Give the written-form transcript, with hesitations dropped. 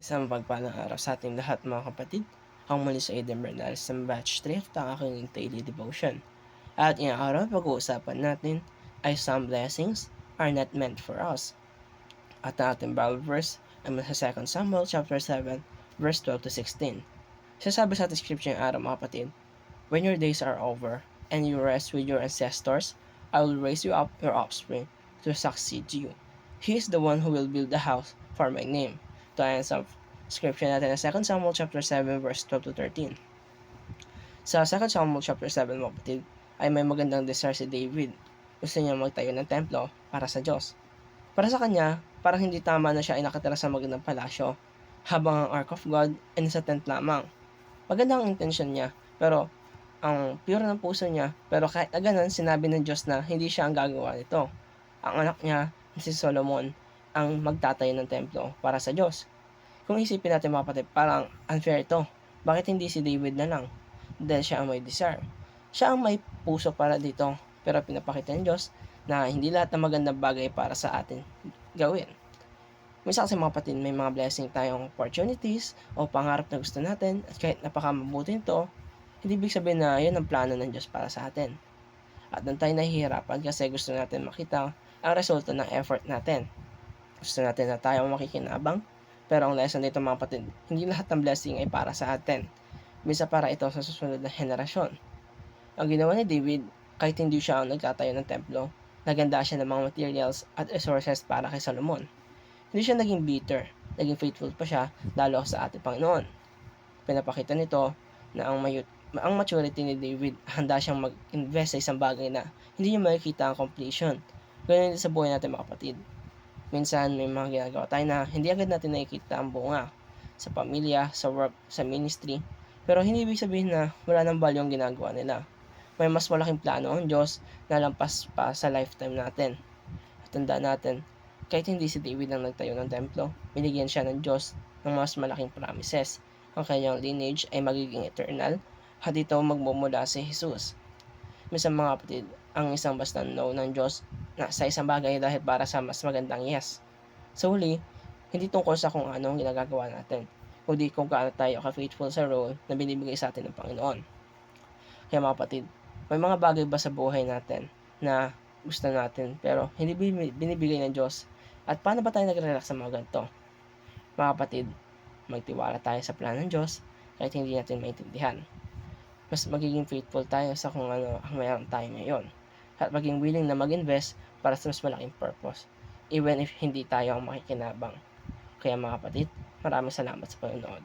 Isang mapagpalang araw sa ating lahat mga kapatid. Ako muli sa Eden Bernal sa batch 3 of the aking daily devotion. At ngayong araw pag-uusapan natin ay some blessings are not meant for us. At ang ating Bible verse ay mula sa 2 Samuel chapter 7 verse 12 to 16. Sasabi sa ating scripture yung araw mga kapatid, "When your days are over and you rest with your ancestors, I will raise you up your offspring to succeed you. He is the one who will build the house for my name." Ito ay sa scripture natin na 2 Samuel chapter 7 verse 12 to 13. Sa 2 Samuel chapter 7 mga kapatid, ay may magandang desire si David. Gusto niya magtayo ng templo para sa Diyos. Para sa kanya, parang hindi tama na siya ay nakatira sa magandang palasyo, habang ang Ark of God ay nasa tent lamang. Maganda ang intensyon niya, pero ang pure ng puso niya, pero kahit na ganun, sinabi ng Diyos na hindi siya ang gagawa nito. Ang anak niya, si Solomon, ang magtatayo ng templo para sa Diyos. Kung isipin natin mga kapatid, parang unfair ito. Bakit hindi si David na lang? Dahil siya ang may desire. Siya ang may puso para dito, pero pinapakita ng Diyos na hindi lahat ng magandang bagay para sa atin gawin. Minsan kasi mga kapatid, may mga blessing tayong opportunities o pangarap na gusto natin at kahit napakamabuti ito, hindi ibig sabihin na yun ang plano ng Diyos para sa atin. At doon tayo nahihirapan kasi gusto natin makita ang resulta ng effort natin. Gusto natin na tayo makikinabang, pero ang lesson dito mga kapatid, hindi lahat ng blessing ay para sa atin. Minsan para ito sa susunod na henerasyon. Ang ginawa ni David, kahit hindi siya ang nagtatayo ng templo, naganda siya ng mga materials at resources para kay Solomon. Hindi siya naging bitter, naging faithful pa siya lalo sa ating Panginoon. Pinapakita nito na ang maturity ni David, handa siyang mag-invest sa isang bagay na hindi niya makikita ang completion. Ganyan din sa buhay natin mga kapatid. Minsan may mga ginagawa tayo na hindi agad natin nakikita ang bunga sa pamilya, sa work, sa ministry. Pero hindi ibig sabihin na wala nang value ang ginagawa nila. May mas malaking plano ang Diyos na lampas pa sa lifetime natin. At tandaan natin, kahit hindi si David ang nagtayo ng templo, binigyan siya ng Diyos ng mas malaking promises. Ang kanyang lineage ay magiging eternal at ito magmumula si Jesus. Minsan mga kapatid, ang isang basta no ng Diyos na sa isang bagay dahil para sa mas magandang yes. Sa huli, hindi tungkol sa kung anong ginagagawa natin, kundi kung gaano tayo ka-faithful sa role na binibigay sa atin ng Panginoon. Kaya mga kapatid, may mga bagay ba sa buhay natin na gusto natin pero hindi binibigay ng Diyos? At paano ba tayo nagre-relax sa mga ganito? Mga kapatid, magtiwala tayo sa plan ng Diyos kahit hindi natin maintindihan. Mas magiging faithful tayo sa kung ano ang mayroon tayo ngayon. At maging willing na mag-invest para sa mas malaking purpose. Even if hindi tayo ang makikinabang. Kaya mga kapatid, maraming salamat sa panonood.